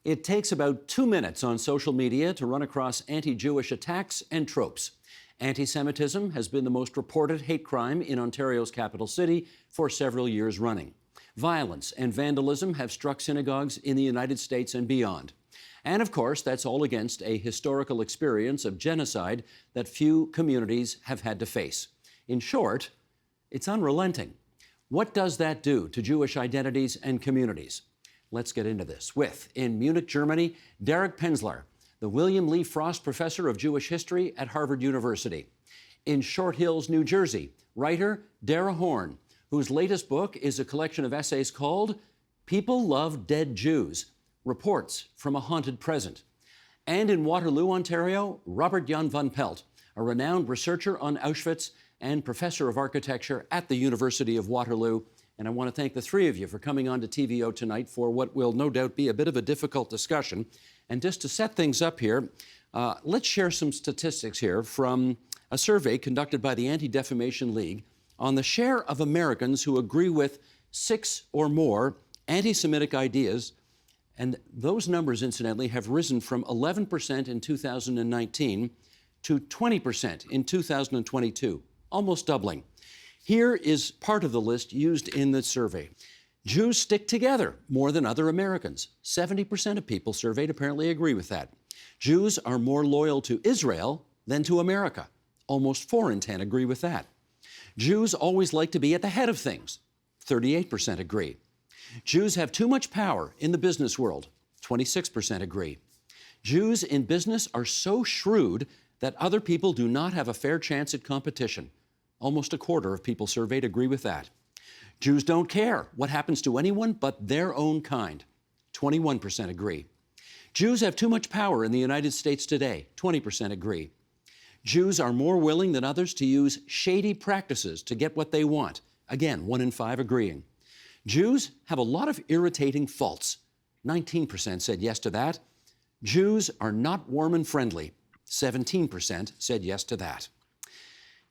It takes about 2 minutes on social media to run across anti-Jewish attacks and tropes. Anti-Semitism has been the most reported hate crime in Ontario's capital city for several years running. Violence and vandalism have struck synagogues in the United States and beyond. And of course, that's all against a historical experience of genocide that few communities have had to face. In short, it's unrelenting. What does that do to Jewish identities and communities? Let's get into this with, in Munich, Germany, Derek Penzler, the William Lee Frost Professor of Jewish History at Harvard University. In Short Hills, New Jersey, writer Dara Horn, whose latest book is a collection of essays called People Love Dead Jews, Reports from a Haunted Present. And in Waterloo, Ontario, Robert Jan van Pelt, a renowned researcher on Auschwitz and professor of architecture at the University of Waterloo. And I want to thank the three of you for coming on to TVO tonight for what will no doubt be a bit of a difficult discussion. And just to set things up here, let's share some statistics here from a survey conducted by the Anti-Defamation League on the share of Americans who agree with 6 or more anti-Semitic ideas. And those numbers, incidentally, have risen from 11% in 2019 to 20% in 2022, almost doubling. Here is part of the list used in the survey. Jews stick together more than other Americans. 70% of people surveyed apparently agree with that. Jews are more loyal to Israel than to America. Almost 4 in 10 agree with that. Jews always like to be at the head of things. 38% agree. Jews have too much power in the business world. 26% agree. Jews in business are so shrewd that other people do not have a fair chance at competition. Almost a quarter of people surveyed agree with that. Jews don't care what happens to anyone but their own kind. 21% agree. Jews have too much power in the United States today. 20% agree. Jews are more willing than others to use shady practices to get what they want. Again, 1 in 5 agreeing. Jews have a lot of irritating faults. 19% said yes to that. Jews are not warm and friendly. 17% said yes to that.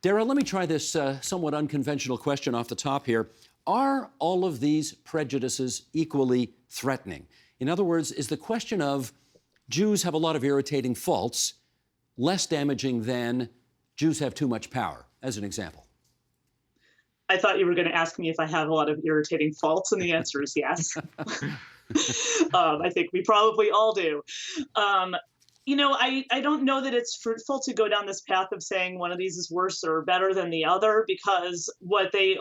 Dara, let me try this somewhat unconventional question off the top here. Are all of these prejudices equally threatening? In other words, is the question of Jews have a lot of irritating faults less damaging than Jews have too much power, as an example? I thought you were going to ask me if I have a lot of irritating faults, and the answer is yes. I think we probably all do. I don't know that it's fruitful to go down this path of saying one of these is worse or better than the other, because what they,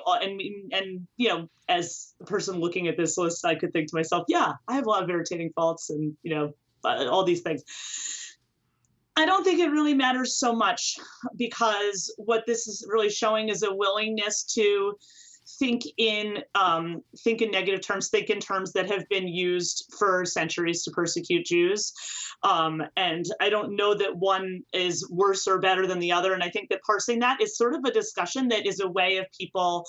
as a person looking at this list, I could think to myself, yeah, I have a lot of irritating faults and, all these things. I don't think it really matters so much, because what this is really showing is a willingness to think in negative terms, think in terms that have been used for centuries to persecute Jews. And I don't know that one is worse or better than the other. And I think that parsing that is sort of a discussion that is a way of people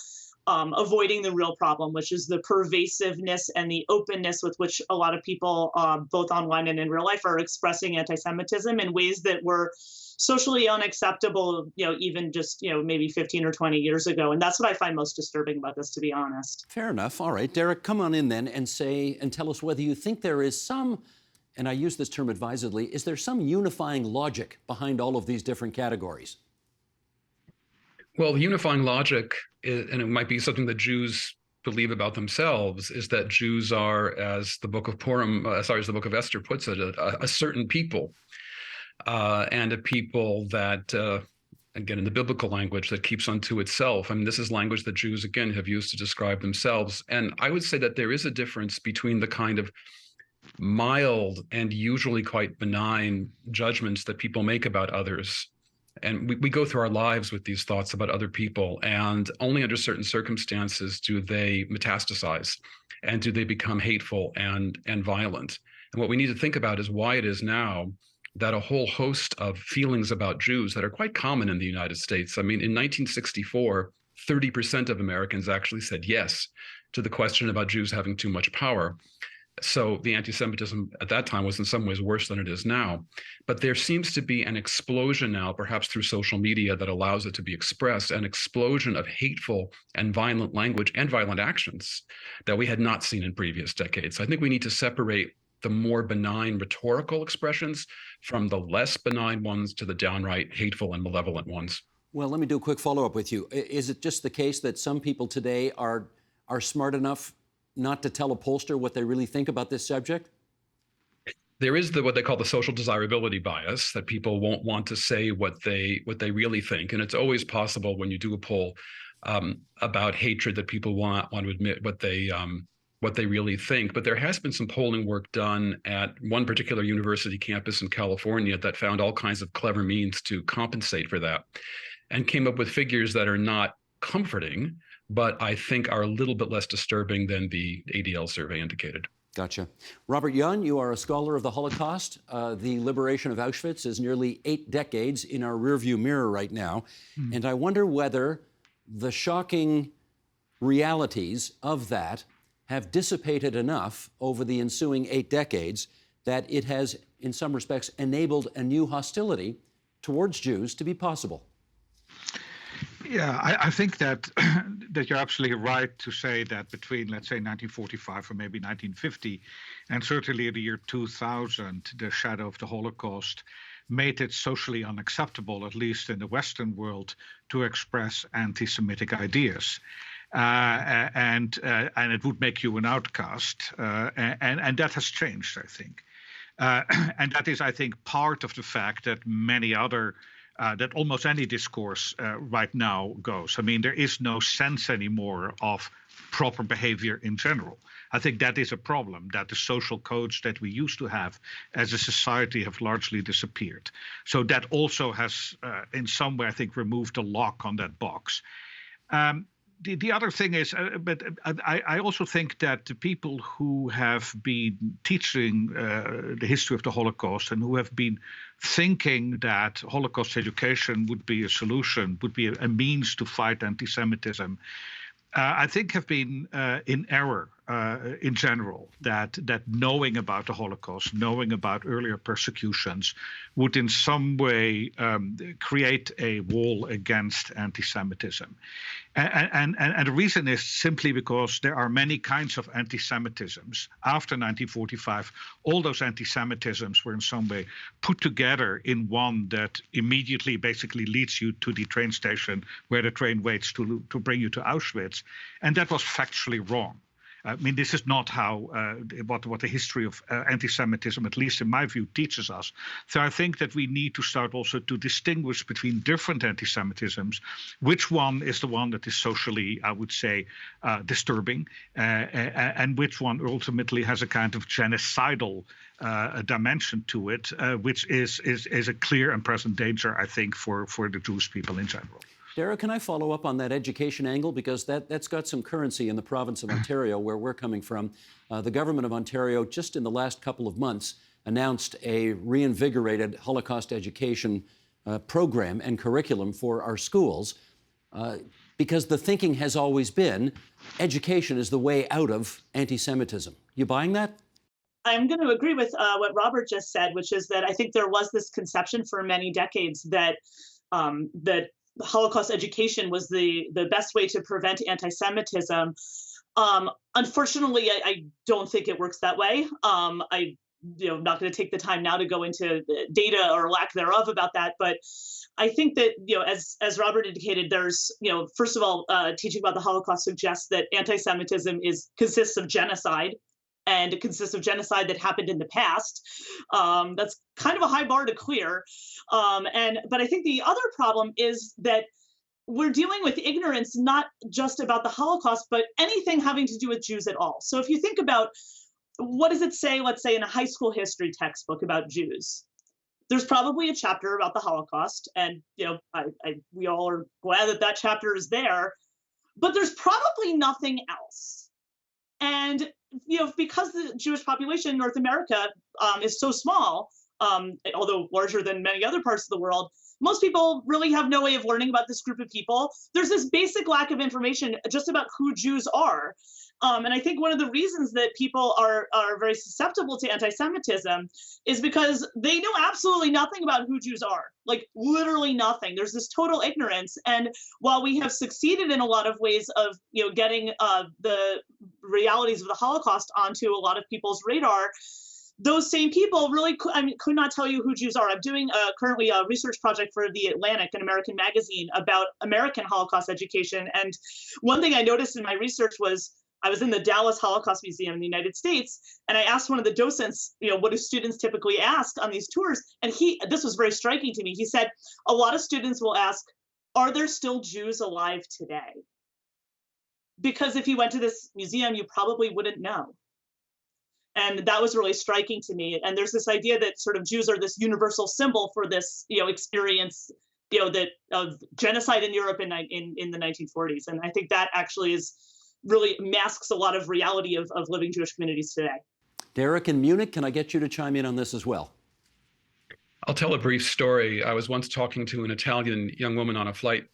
avoiding the real problem, which is the pervasiveness and the openness with which a lot of people, both online and in real life, are expressing anti-Semitism in ways that were socially unacceptable, even just, maybe 15 or 20 years ago. And that's what I find most disturbing about this, to be honest. Fair enough. All right, Derek, come on in then and tell us whether you think there is some, and I use this term advisedly, is there some unifying logic behind all of these different categories? Well, the unifying logic, and it might be something that Jews believe about themselves, is that Jews are, as the book of the book of Esther puts it, a certain people, and a people that, again, in the biblical language, that keeps unto itself. I mean, this is language that Jews, again, have used to describe themselves. And I would say that there is a difference between the kind of mild and usually quite benign judgments that people make about others. And we go through our lives with these thoughts about other people, and only under certain circumstances do they metastasize and do they become hateful and violent. And what we need to think about is why it is now that a whole host of feelings about Jews that are quite common in the United States. I mean, in 1964, 30% of Americans actually said yes to the question about Jews having too much power. So the anti-Semitism at that time was in some ways worse than it is now. But there seems to be an explosion now, perhaps through social media, that allows it to be expressed, an explosion of hateful and violent language and violent actions that we had not seen in previous decades. I think we need to separate the more benign rhetorical expressions from the less benign ones to the downright hateful and malevolent ones. Well, let me do a quick follow-up with you. Is it just the case that some people today are smart enough not to tell a pollster what they really think about this subject? There is what they call the social desirability bias, that people won't want to say what they really think, and it's always possible when you do a poll about hatred that people want to admit what they really think. But there has been some polling work done at one particular university campus in California that found all kinds of clever means to compensate for that, and came up with figures that are not comforting, but I think are a little bit less disturbing than the ADL survey indicated. Gotcha. Robert Young, you are a scholar of the Holocaust. The liberation of Auschwitz is nearly 8 decades in our rearview mirror right now. And I wonder whether the shocking realities of that have dissipated enough over the ensuing 8 decades that it has, in some respects, enabled a new hostility towards Jews to be possible. Yeah, I think that that you're absolutely right to say that between, let's say, 1945 or maybe 1950, and certainly the year 2000, the shadow of the Holocaust made it socially unacceptable, at least in the Western world, to express anti-Semitic ideas. And it would make you an outcast. And that has changed, I think. And that is, I think, part of the fact that many other that almost any discourse right now goes. I mean, there is no sense anymore of proper behavior in general. I think that is a problem, that the social codes that we used to have as a society have largely disappeared. So that also has, in some way, I think, removed the lock on that box. The other thing is, but I also think that the people who have been teaching the history of the Holocaust and who have been thinking that Holocaust education would be a solution, would be a means to fight anti-Semitism, I think have been in error in general, that knowing about the Holocaust, knowing about earlier persecutions would in some way create a wall against anti-Semitism. And the reason is simply because there are many kinds of anti-Semitisms. After 1945, all those anti-Semitisms were in some way put together in one that immediately basically leads you to the train station where the train waits to bring you to Auschwitz. And that was factually wrong. I mean, this is not how what the history of anti-Semitism, at least in my view, teaches us. So I think that we need to start also to distinguish between different anti-Semitisms, which one is the one that is socially, I would say, disturbing, and which one ultimately has a kind of genocidal dimension to it, which is a clear and present danger, I think, for the Jewish people in general. Dara, can I follow up on that education angle? Because that's got some currency in the province of Ontario, where we're coming from. The government of Ontario, just in the last couple of months, announced a reinvigorated Holocaust education program and curriculum for our schools, because the thinking has always been education is the way out of anti-Semitism. You buying that? I'm going to agree with what Robert just said, which is that I think there was this conception for many decades that that Holocaust education was the best way to prevent anti-Semitism. Unfortunately, I don't think it works that way. I'm not going to take the time now to go into data or lack thereof about that, but I think that, as Robert indicated, there's, first of all, teaching about the Holocaust suggests that anti-Semitism consists of genocide, and it consists of genocide that happened in the past. That's kind of a high bar to clear. But I think the other problem is that we're dealing with ignorance, not just about the Holocaust, but anything having to do with Jews at all. So if you think about what does it say, let's say in a high school history textbook about Jews, there's probably a chapter about the Holocaust. And, we all are glad that chapter is there, but there's probably nothing else. And because the Jewish population in North America is so small, although larger than many other parts of the world, most people really have no way of learning about this group of people. There's this basic lack of information just about who Jews are. And I think one of the reasons that people are very susceptible to anti-Semitism is because they know absolutely nothing about who Jews are, like literally nothing. There's this total ignorance. And while we have succeeded in a lot of ways of, getting the realities of the Holocaust onto a lot of people's radar, those same people really could not tell you who Jews are. I'm doing currently a research project for The Atlantic, an American magazine, about American Holocaust education. And one thing I noticed in my research was I was in the Dallas Holocaust Museum in the United States, and I asked one of the docents, what do students typically ask on these tours? And this was very striking to me. He said, a lot of students will ask, are there still Jews alive today? Because if you went to this museum, you probably wouldn't know. And that was really striking to me. And there's this idea that sort of Jews are this universal symbol for this, experience, that of genocide in Europe in the 1940s. And I think that actually really masks a lot of reality of living Jewish communities today. Derek in Munich, can I get you to chime in on this as well? I'll tell a brief story. I was once talking to an Italian young woman on a flight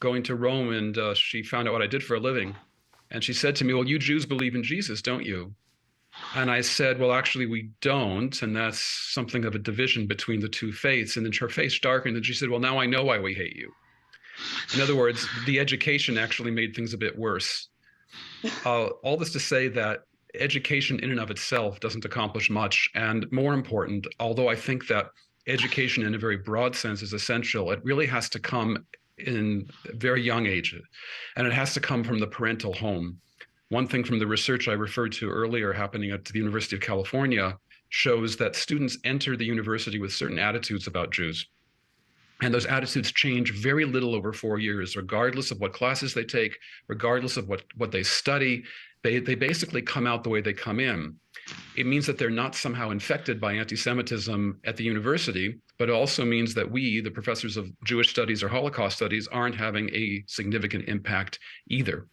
going to Rome, and she found out what I did for a living. And she said to me, well, you Jews believe in Jesus, don't you? And I said, well, actually, we don't. And that's something of a division between the two faiths. And then her face darkened and she said, well, now I know why we hate you. In other words, the education actually made things a bit worse. All this to say that education in and of itself doesn't accomplish much. And more important, although I think that education in a very broad sense is essential, it really has to come in very young age. And it has to come from the parental home. One thing from the research I referred to earlier happening at the University of California shows that students enter the university with certain attitudes about Jews. And those attitudes change very little over 4 years, regardless of what classes they take, regardless of what they study. They basically come out the way they come in. It means that they're not somehow infected by anti-Semitism at the university, but it also means that we, the professors of Jewish studies or Holocaust studies, aren't having a significant impact either.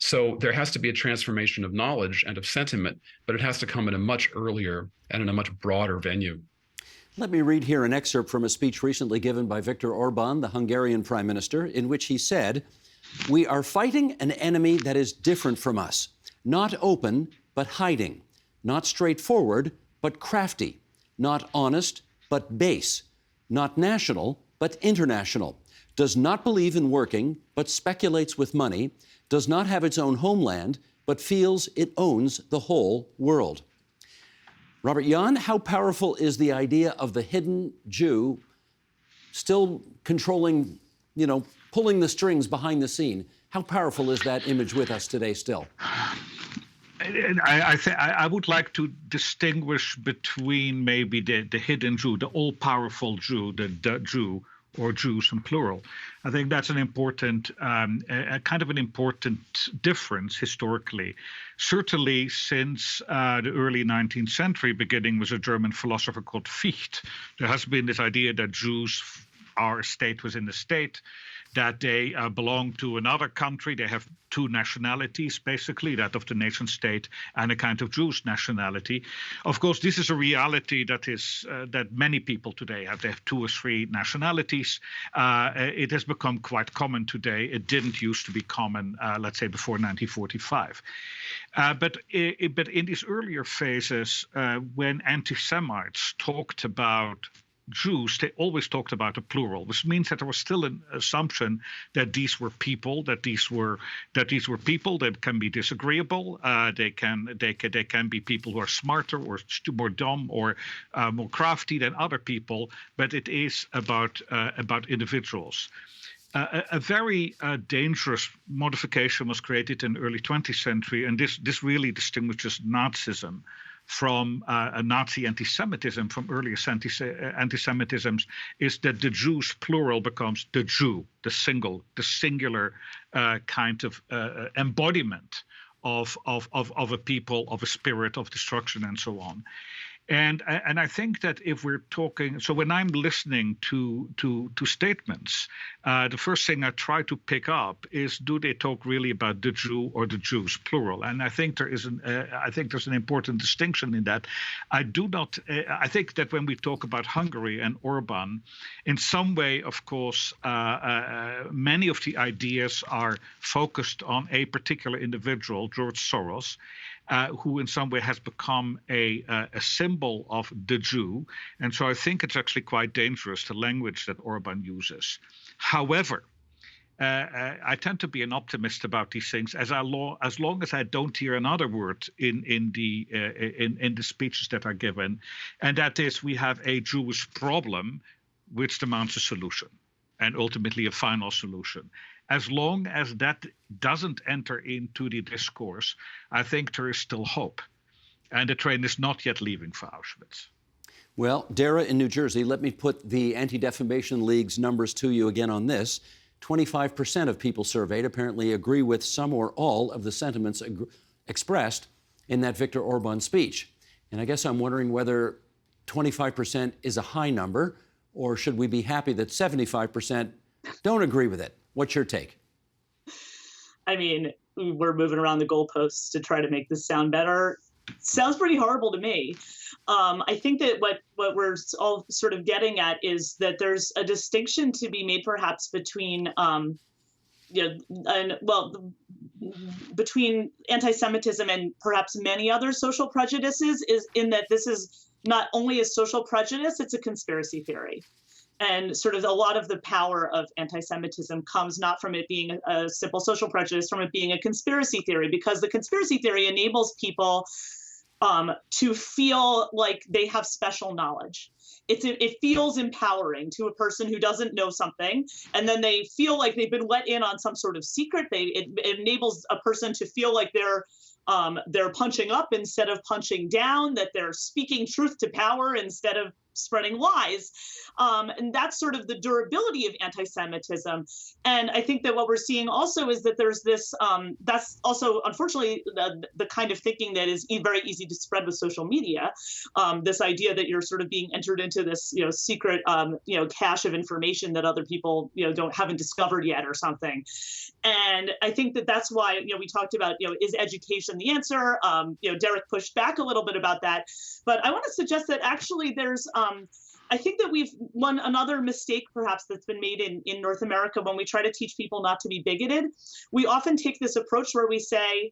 So there has to be a transformation of knowledge and of sentiment, but it has to come at a much earlier and in a much broader venue. Let me read here an excerpt from a speech recently given by Viktor Orban, the Hungarian Prime Minister, in which he said, "We are fighting an enemy that is different from us, not open, but hiding, not straightforward, but crafty, not honest, but base, not national, but international, does not believe in working, but speculates with money, does not have its own homeland, but feels it owns the whole world." Robert Jan, how powerful is the idea of the hidden Jew still controlling, pulling the strings behind the scene? How powerful is that image with us today still? I would like to distinguish between maybe the hidden Jew, the all-powerful Jew, the Jew, or Jews in plural. I think that's an important, a kind of an important difference historically. Certainly since the early 19th century, beginning with a German philosopher called Fichte, there has been this idea that Jews are a state within the state, that they belong to another country. They have two nationalities, basically, that of the nation state and a kind of Jewish nationality. Of course, this is a reality that is that many people today have. They have 2 or 3 nationalities. It has become quite common today. It didn't used to be common, let's say, before 1945. But in these earlier phases, when anti-Semites talked about Jews, they always talked about a plural, which means that there was still an assumption that these were people, that these were people that can be disagreeable. They can be people who are smarter or more dumb or more crafty than other people. But it is about individuals. A very dangerous modification was created in the early 20th century, and this really distinguishes Nazism from a Nazi anti-Semitism, from earlier anti-Semitisms, is that the Jews plural becomes the Jew, the singular kind of embodiment of a people, of a spirit, of destruction, and so on. And I think that if we're talking, so when I'm listening to statements, the first thing I try to pick up is, do they talk really about the Jew or the Jews plural? And I think there's an important distinction in that. I think that when we talk about Hungary and Orban, in some way, of course, many of the ideas are focused on a particular individual, George Soros, who in some way has become a symbol of the Jew. And so I think it's actually quite dangerous, the language that Orban uses. However, I tend to be an optimist about these things as long as I don't hear another word in the speeches that are given, and that is we have a Jewish problem which demands a solution, and ultimately a final solution. As long as that doesn't enter into the discourse, I think there is still hope, and the train is not yet leaving for Auschwitz. Well, Dara in New Jersey, let me put the Anti-Defamation League's numbers to you again on this. 25% of people surveyed apparently agree with some or all of the sentiments expressed in that Viktor Orban speech. And I guess I'm wondering whether 25% is a high number, or should we be happy that 75% don't agree with it? What's your take? I mean, we're moving around the goalposts to try to make this sound better. Sounds pretty horrible to me. I think that what we're all sort of getting at is that there's a distinction to be made, perhaps, between between anti-Semitism and perhaps many other social prejudices, is in that this is not only a social prejudice, it's a conspiracy theory. And sort of a lot of the power of anti-Semitism comes not from it being a simple social prejudice, from it being a conspiracy theory, because the conspiracy theory enables people to feel like they have special knowledge. It feels empowering to a person who doesn't know something, and then they feel like they've been let in on some sort of secret. It enables a person to feel like they're punching up instead of punching down, that they're speaking truth to power instead of spreading lies. And that's sort of the durability of anti-Semitism. And I think that what we're seeing also is that there's this, that's also, unfortunately, the kind of thinking that is very easy to spread with social media. This idea that you're sort of being entered into this, secret, cache of information that other people, haven't discovered yet or something. And I think that that's why, we talked about, is education the answer? Derek pushed back a little bit about that. But I want to suggest that actually there's, I think that we've another mistake perhaps that's been made in North America when we try to teach people not to be bigoted. We often take this approach where we say,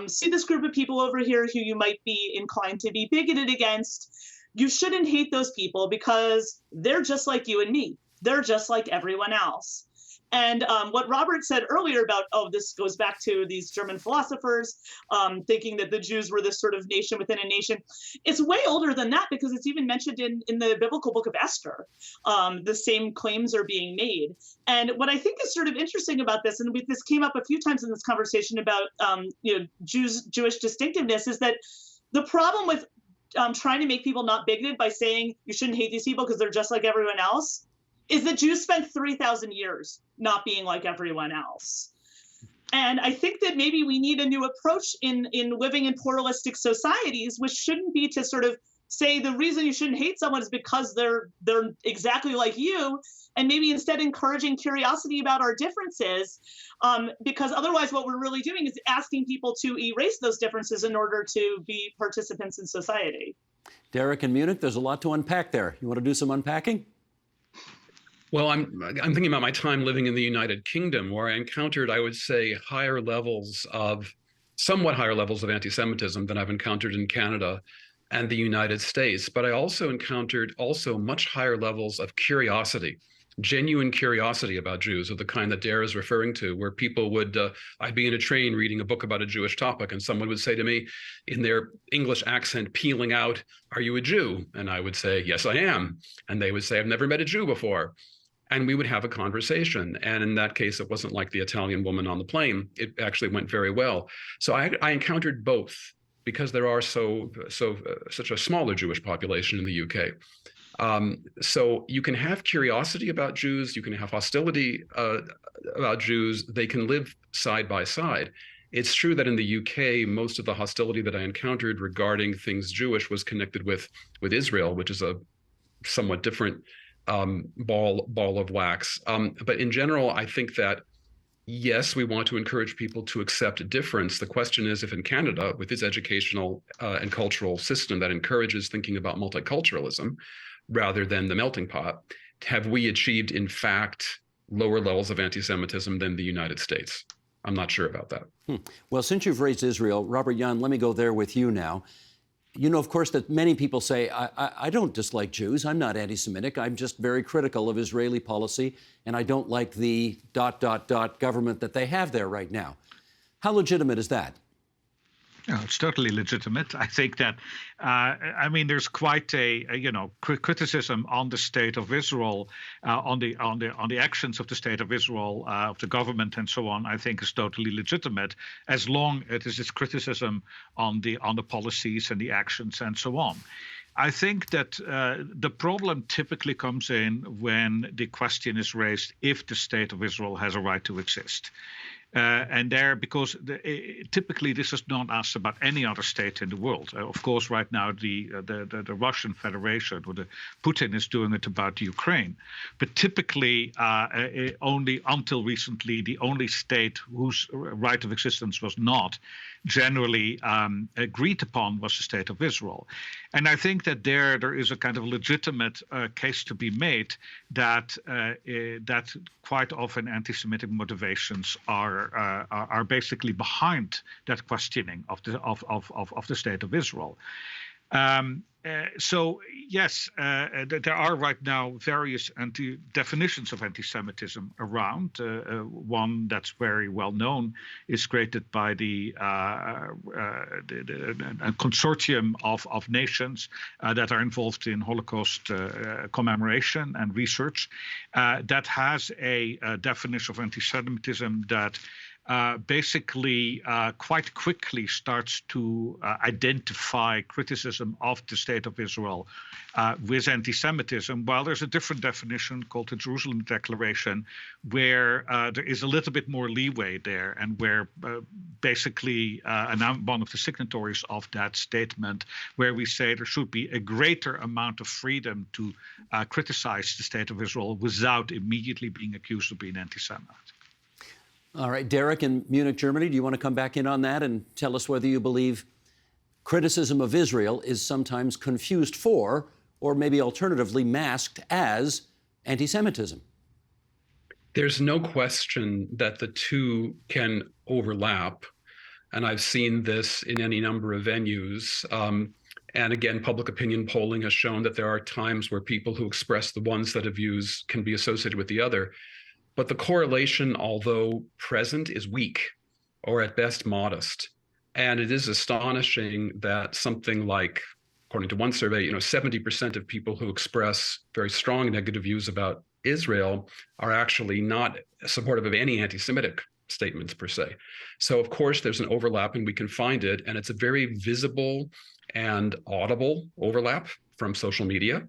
see this group of people over here who you might be inclined to be bigoted against. You shouldn't hate those people because they're just like you and me. They're just like everyone else. And what Robert said earlier about, this goes back to these German philosophers thinking that the Jews were this sort of nation within a nation. It's way older than that, because it's even mentioned in the biblical book of Esther. The same claims are being made. And what I think is sort of interesting about this, and this came up a few times in this conversation about Jewish distinctiveness, is that the problem with trying to make people not bigoted by saying you shouldn't hate these people because they're just like everyone else is that Jews spent 3,000 years not being like everyone else. And I think that maybe we need a new approach in living in pluralistic societies, which shouldn't be to sort of say the reason you shouldn't hate someone is because they're exactly like you, and maybe instead encouraging curiosity about our differences, because otherwise what we're really doing is asking people to erase those differences in order to be participants in society. Derek in Munich, there's a lot to unpack there. You want to do some unpacking? Well, I'm thinking about my time living in the United Kingdom, where I encountered, I would say, somewhat higher levels of anti-Semitism than I've encountered in Canada and the United States. But I also encountered much higher levels of curiosity, genuine curiosity about Jews, of the kind that Dara is referring to, where people would, I'd be in a train reading a book about a Jewish topic, and someone would say to me in their English accent, peeling out, "Are you a Jew?" And I would say, "Yes, I am." And they would say, "I've never met a Jew before." And we would have a conversation. And in that case, it wasn't like the Italian woman on the plane. It actually went very well. So I encountered both, because there are such a smaller Jewish population in the UK. So you can have curiosity about Jews, you can have hostility about Jews. They can live side by side. It's true that in the UK, most of the hostility that I encountered regarding things Jewish was connected with Israel, which is a somewhat different ball of wax. But in general, I think that, yes, we want to encourage people to accept difference. The question is, if in Canada, with its educational and cultural system that encourages thinking about multiculturalism rather than the melting pot, have we achieved, in fact, lower levels of anti-Semitism than the United States? I'm not sure about that. Well, since you've raised Israel, Robert Jan, let me go there with you now. You know, of course, that many people say, I don't dislike Jews. I'm not anti-Semitic. I'm just very critical of Israeli policy, and I don't like the ... government that they have there right now. How legitimate is that? No, it's totally legitimate. I think that, I mean, there's quite a criticism on the state of Israel, on the actions of the state of Israel, of the government, and so on. I think is totally legitimate, as long as it is this criticism on the policies and the actions and so on. I think that the problem typically comes in when the question is raised if the state of Israel has a right to exist. And there, because typically this is not asked about any other state in the world. Of course, right now the Russian Federation, or the Putin, is doing it about Ukraine. But typically, only until recently, the only state whose right of existence was not generally agreed upon was the state of Israel. And I think that there is a kind of legitimate case to be made that that quite often anti-Semitic motivations are basically behind that questioning of the state of Israel. So yes, there are right now various definitions of anti-Semitism around. One that's very well known is created by the consortium of nations that are involved in Holocaust commemoration and research. That has a definition of anti-Semitism that basically quite quickly starts to identify criticism of the state of Israel with anti-Semitism, while there's a different definition called the Jerusalem Declaration, where there is a little bit more leeway there, and where basically, and I'm one of the signatories of that statement, where we say there should be a greater amount of freedom to criticize the state of Israel without immediately being accused of being anti-Semite. All right, Derek in Munich, Germany, do you want to come back in on that and tell us whether you believe criticism of Israel is sometimes confused for, or maybe alternatively masked as, anti-Semitism? There's no question that the two can overlap. And I've seen this in any number of venues. And again, public opinion polling has shown that there are times where people who express the one set of views can be associated with the other. But the correlation, although present, is weak, or at best modest. And it is astonishing that something like, according to one survey, 70% of people who express very strong negative views about Israel are actually not supportive of any anti-Semitic statements per se. So of course there's an overlap, and we can find it, and it's a very visible and audible overlap from social media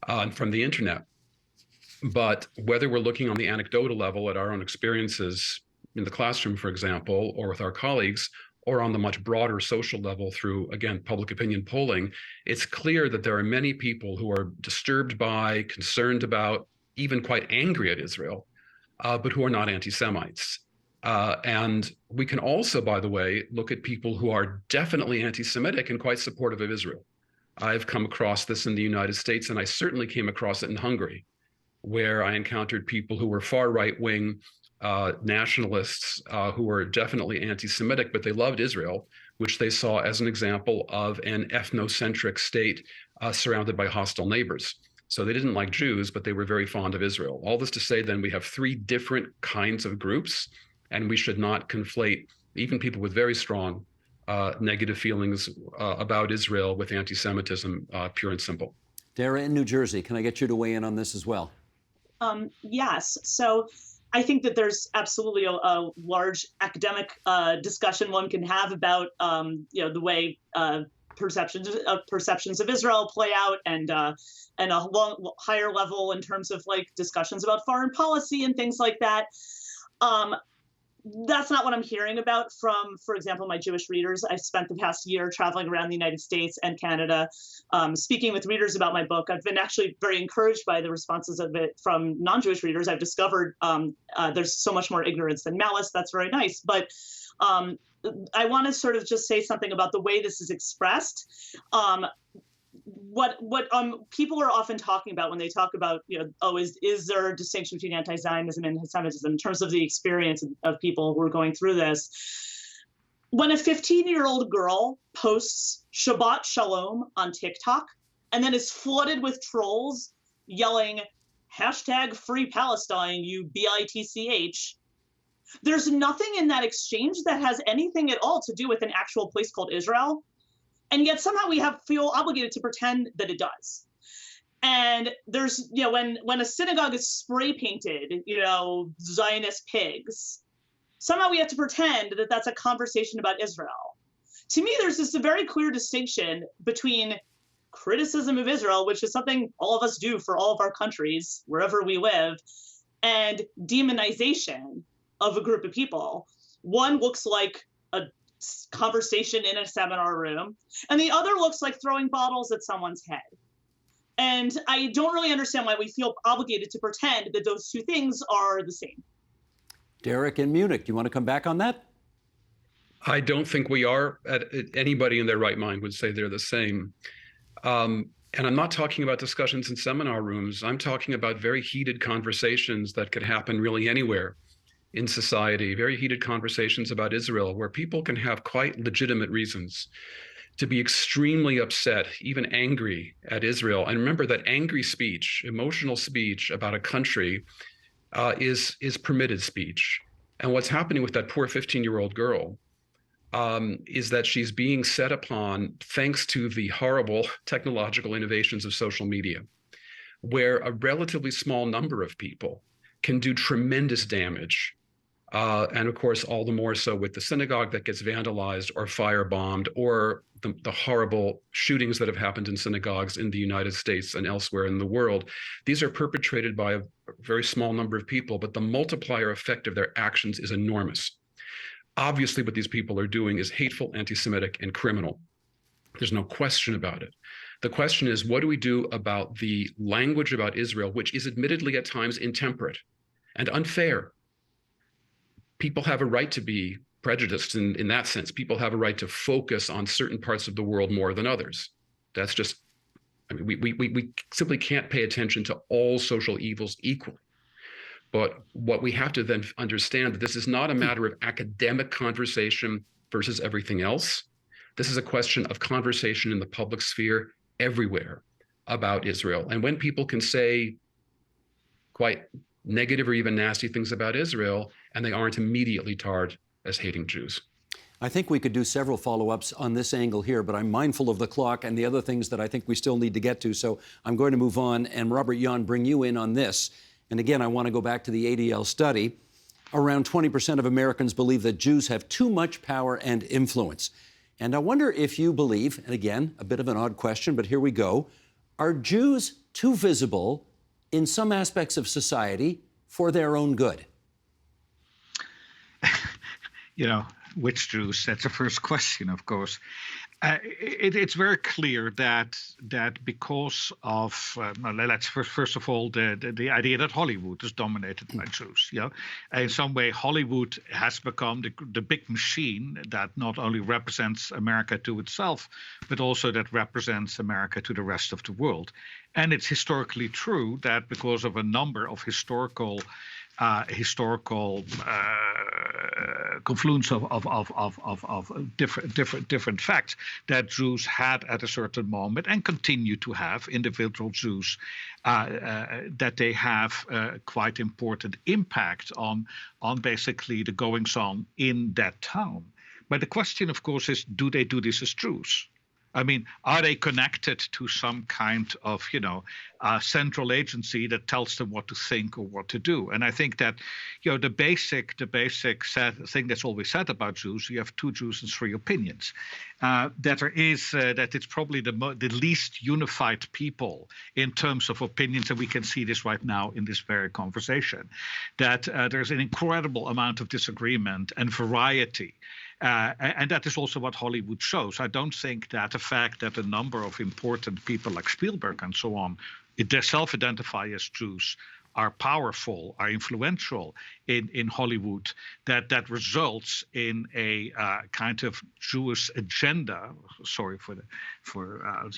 and from the internet. But whether we're looking on the anecdotal level at our own experiences in the classroom, for example, or with our colleagues, or on the much broader social level through, again, public opinion polling, it's clear that there are many people who are disturbed by, concerned about, even quite angry at Israel, but who are not anti-Semites. And we can also, by the way, look at people who are definitely anti-Semitic and quite supportive of Israel. I've come across this in the United States, and I certainly came across it in Hungary, where I encountered people who were far right-wing nationalists who were definitely anti-Semitic, but they loved Israel, which they saw as an example of an ethnocentric state surrounded by hostile neighbors. So they didn't like Jews, but they were very fond of Israel. All this to say, then, we have three different kinds of groups, and we should not conflate even people with very strong negative feelings about Israel with anti-Semitism, pure and simple. Dara in New Jersey, can I get you to weigh in on this as well? Yes. So I think that there's absolutely a large academic discussion one can have about the way perceptions of Israel play out, and a higher level in terms of like discussions about foreign policy and things like that. That's not what I'm hearing about from, for example, my Jewish readers. I've spent the past year traveling around the United States and Canada, speaking with readers about my book. I've been actually very encouraged by the responses of it from non-Jewish readers. I've discovered there's so much more ignorance than malice. That's very nice. But I want to sort of just say something about the way this is expressed. What people are often talking about when they talk about, is there a distinction between anti-Zionism and anti-Semitism in terms of the experience of people who are going through this? when a 15-year-old girl posts Shabbat Shalom on TikTok and then is flooded with trolls yelling hashtag free Palestine, you bitch, there's nothing in that exchange that has anything at all to do with an actual place called Israel. And yet somehow we feel obligated to pretend that it does. And there's, when a synagogue is spray painted, Zionist pigs, somehow we have to pretend that that's a conversation about Israel. To me, there's just a very clear distinction between criticism of Israel, which is something all of us do for all of our countries, wherever we live, and demonization of a group of people. One looks like a conversation in a seminar room, and the other looks like throwing bottles at someone's head. And I don't really understand why we feel obligated to pretend that those two things are the same. Derek in Munich, do you want to come back on that? I don't think we are. Anybody in their right mind would say they're the same. And I'm not talking about discussions in seminar rooms. I'm talking about very heated conversations that could happen really anywhere in society, very heated conversations about Israel, where people can have quite legitimate reasons to be extremely upset, even angry at Israel. And remember that angry speech, emotional speech about a country is permitted speech. And what's happening with that poor 15-year-old girl is that she's being set upon thanks to the horrible technological innovations of social media, where a relatively small number of people can do tremendous damage. And of course, all the more so with the synagogue that gets vandalized or firebombed, or the horrible shootings that have happened in synagogues in the United States and elsewhere in the world. These are perpetrated by a very small number of people, but the multiplier effect of their actions is enormous. Obviously, what these people are doing is hateful, anti-Semitic, and criminal. There's no question about it. The question is, what do we do about the language about Israel, which is admittedly at times intemperate and unfair? People have a right to be prejudiced in that sense. People have a right to focus on certain parts of the world more than others. That's just, I mean, we simply can't pay attention to all social evils equally. But what we have to then understand that this is not a matter of academic conversation versus everything else. This is a question of conversation in the public sphere everywhere about Israel. And when people can say quite negative or even nasty things about Israel, and they aren't immediately tarred as hating Jews. I think we could do several follow-ups on this angle here, but I'm mindful of the clock and the other things that I think we still need to get to. So I'm going to move on, and Robert Jan, bring you in on this. And again, I want to go back to the ADL study. Around 20% of Americans believe that Jews have too much power and influence. And I wonder if you believe, and again, a bit of an odd question, but here we go, are Jews too visible in some aspects of society for their own good? Which Jews? That's the first question, of course. It's very clear that because of let's first of all the idea that Hollywood is dominated by Jews. In some way, Hollywood has become the big machine that not only represents America to itself, but also that represents America to the rest of the world. And it's historically true that because of a number of historical confluence of different facts that Jews had at a certain moment and continue to have, individual Jews, that they have quite important impact on basically the goings on in that town. But the question, of course, is, do they do this as Jews? I mean, are they connected to some kind of, central agency that tells them what to think or what to do? And I think that, the basic thing that's always said about Jews, you have two Jews and three opinions. That it's probably the least unified people in terms of opinions, and we can see this right now in this very conversation. That there's an incredible amount of disagreement and variety. And that is also what Hollywood shows. I don't think that the fact that a number of important people like Spielberg and so on, they self-identify as Jews, are powerful, are influential in Hollywood, that results in a kind of Jewish agenda. Sorry for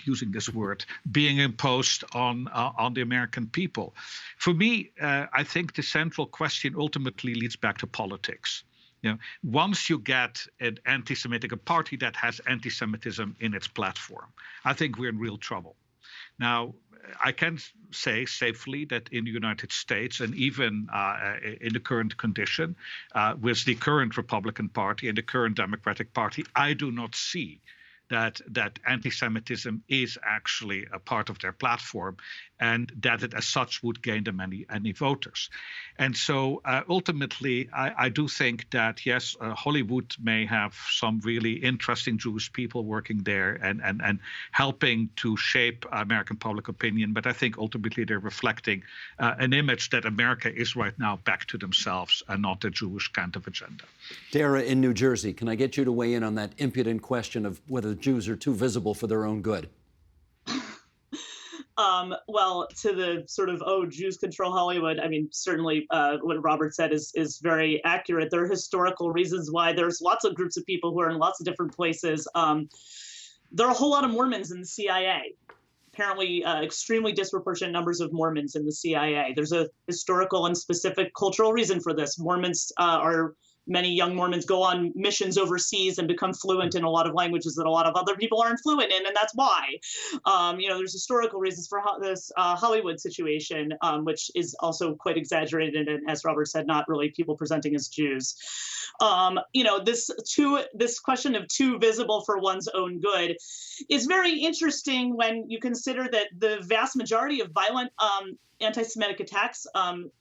using this word, being imposed on the American people. For me, I think the central question ultimately leads back to politics. You know, once you get an anti-Semitic, a party that has anti-Semitism in its platform, I think we're in real trouble. Now, I can say safely that in the United States, and even in the current condition, with the current Republican Party and the current Democratic Party, I do not see that anti-Semitism is actually a part of their platform, and that it as such would gain them any voters. And so ultimately, I do think that, yes, Hollywood may have some really interesting Jewish people working there and helping to shape American public opinion, but I think ultimately they're reflecting an image that America is right now back to themselves and not a Jewish kind of agenda. Dara in New Jersey, can I get you to weigh in on that impudent question of whether Jews are too visible for their own good? Well, to the sort of, Jews control Hollywood, I mean, certainly what Robert said is very accurate. There are historical reasons why there's lots of groups of people who are in lots of different places. There are a whole lot of Mormons in the CIA. Apparently, extremely disproportionate numbers of Mormons in the CIA. There's a historical and specific cultural reason for this. Many young Mormons go on missions overseas and become fluent in a lot of languages that a lot of other people aren't fluent in, and that's why. There's historical reasons for this Hollywood situation, which is also quite exaggerated, and as Robert said, not really people presenting as Jews. This question of too visible for one's own good is very interesting when you consider that the vast majority of violent anti-Semitic attacks,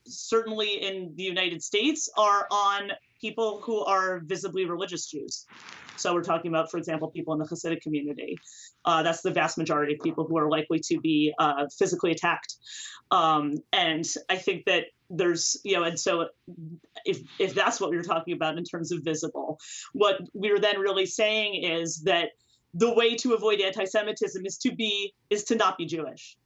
certainly in the United States, are on people who are visibly religious Jews. So we're talking about, for example, people in the Hasidic community. That's the vast majority of people who are likely to be physically attacked. And I think that there's, and so if that's what we were talking about in terms of visible, what we're then really saying is that the way to avoid anti-Semitism is to not be Jewish.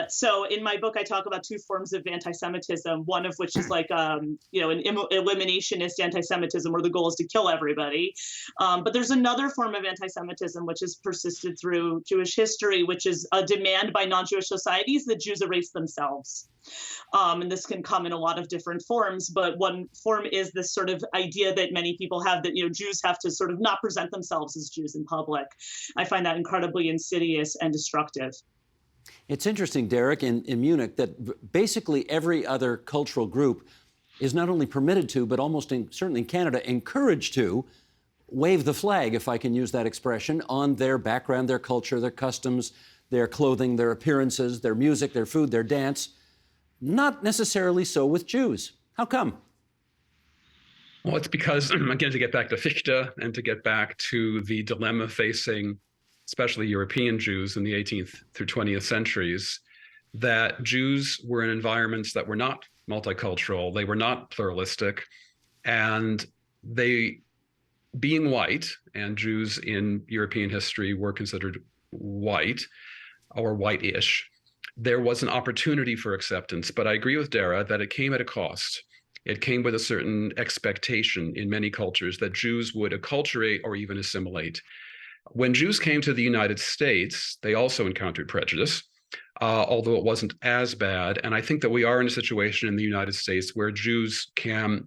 So in my book, I talk about two forms of anti-Semitism, one of which is like, an eliminationist anti-Semitism where the goal is to kill everybody. But there's another form of anti-Semitism which has persisted through Jewish history, which is a demand by non-Jewish societies that Jews erase themselves. And this can come in a lot of different forms, but one form is this sort of idea that many people have that, Jews have to sort of not present themselves as Jews in public. I find that incredibly insidious and destructive. It's interesting, Derek, in Munich, that basically every other cultural group is not only permitted to, but certainly in Canada, encouraged to wave the flag, if I can use that expression, on their background, their culture, their customs, their clothing, their appearances, their music, their food, their dance. Not necessarily so with Jews. How come? Well, it's because, again, to get back to Fichte and to get back to the dilemma facing especially European Jews in the 18th through 20th centuries, that Jews were in environments that were not multicultural, they were not pluralistic, and they, being white, and Jews in European history were considered white or white-ish, there was an opportunity for acceptance. But I agree with Dara that it came at a cost. It came with a certain expectation in many cultures that Jews would acculturate or even assimilate. When Jews came to the United States, they also encountered prejudice, although it wasn't as bad. And I think that we are in a situation in the United States where Jews can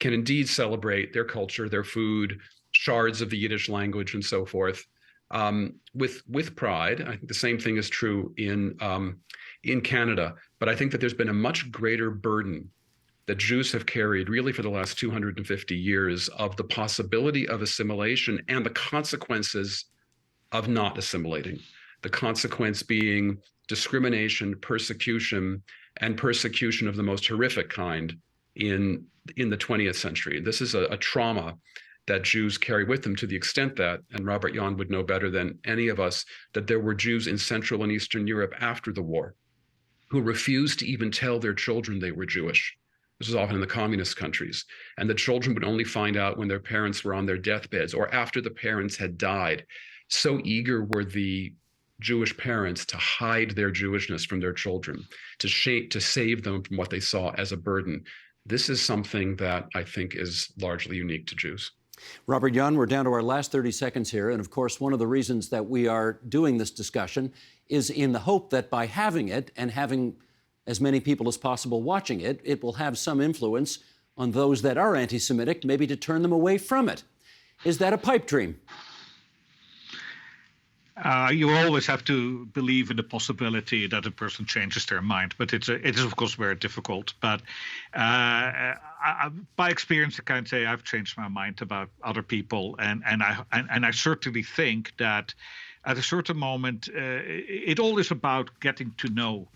indeed celebrate their culture, their food, shards of the Yiddish language, and so forth, with pride. I think the same thing is true in Canada. But I think that there's been a much greater burden that Jews have carried really for the last 250 years of the possibility of assimilation and the consequences of not assimilating. The consequence being discrimination, persecution, and persecution of the most horrific kind in the 20th century. This is a trauma that Jews carry with them, to the extent that, and Robert Jan would know better than any of us, that there were Jews in Central and Eastern Europe after the war who refused to even tell their children they were Jewish. This was often in the communist countries. And the children would only find out when their parents were on their deathbeds or after the parents had died. So eager were the Jewish parents to hide their Jewishness from their children, to save them from what they saw as a burden. This is something that I think is largely unique to Jews. Robert Jan, we're down to our last 30 seconds here. And of course, one of the reasons that we are doing this discussion is in the hope that by having it and having as many people as possible watching it, it will have some influence on those that are anti-Semitic, maybe to turn them away from it. Is that a pipe dream? You always have to believe in the possibility that a person changes their mind, but it is of course very difficult. But by experience, I can say I've changed my mind about other people, and I certainly think that at a certain moment, it all is about getting to know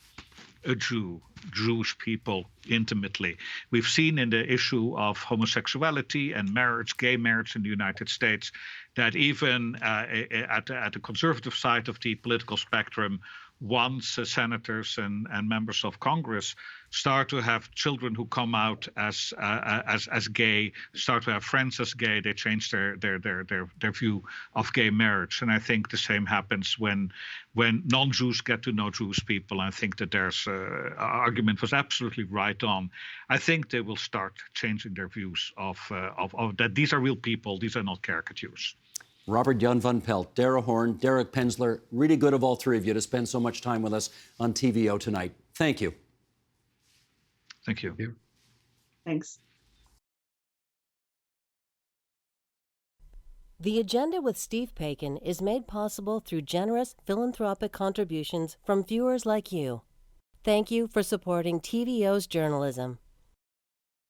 a Jewish people intimately. We've seen in the issue of homosexuality and marriage, gay marriage in the United States, that even at the conservative side of the political spectrum, once senators and members of Congress start to have children who come out as gay, start to have friends as gay, they change their view of gay marriage. And I think the same happens when non-Jews get to know Jewish people. I think that there's argument was absolutely right on. I think they will start changing their views of that these are real people, these are not caricatures. Robert Jan van Pelt, Dara Horn, Derek Penzler, really good of all three of you to spend so much time with us on TVO tonight. Thank you. Thank you. Thanks. The Agenda with Steve Paikin is made possible through generous philanthropic contributions from viewers like you. Thank you for supporting TVO's journalism.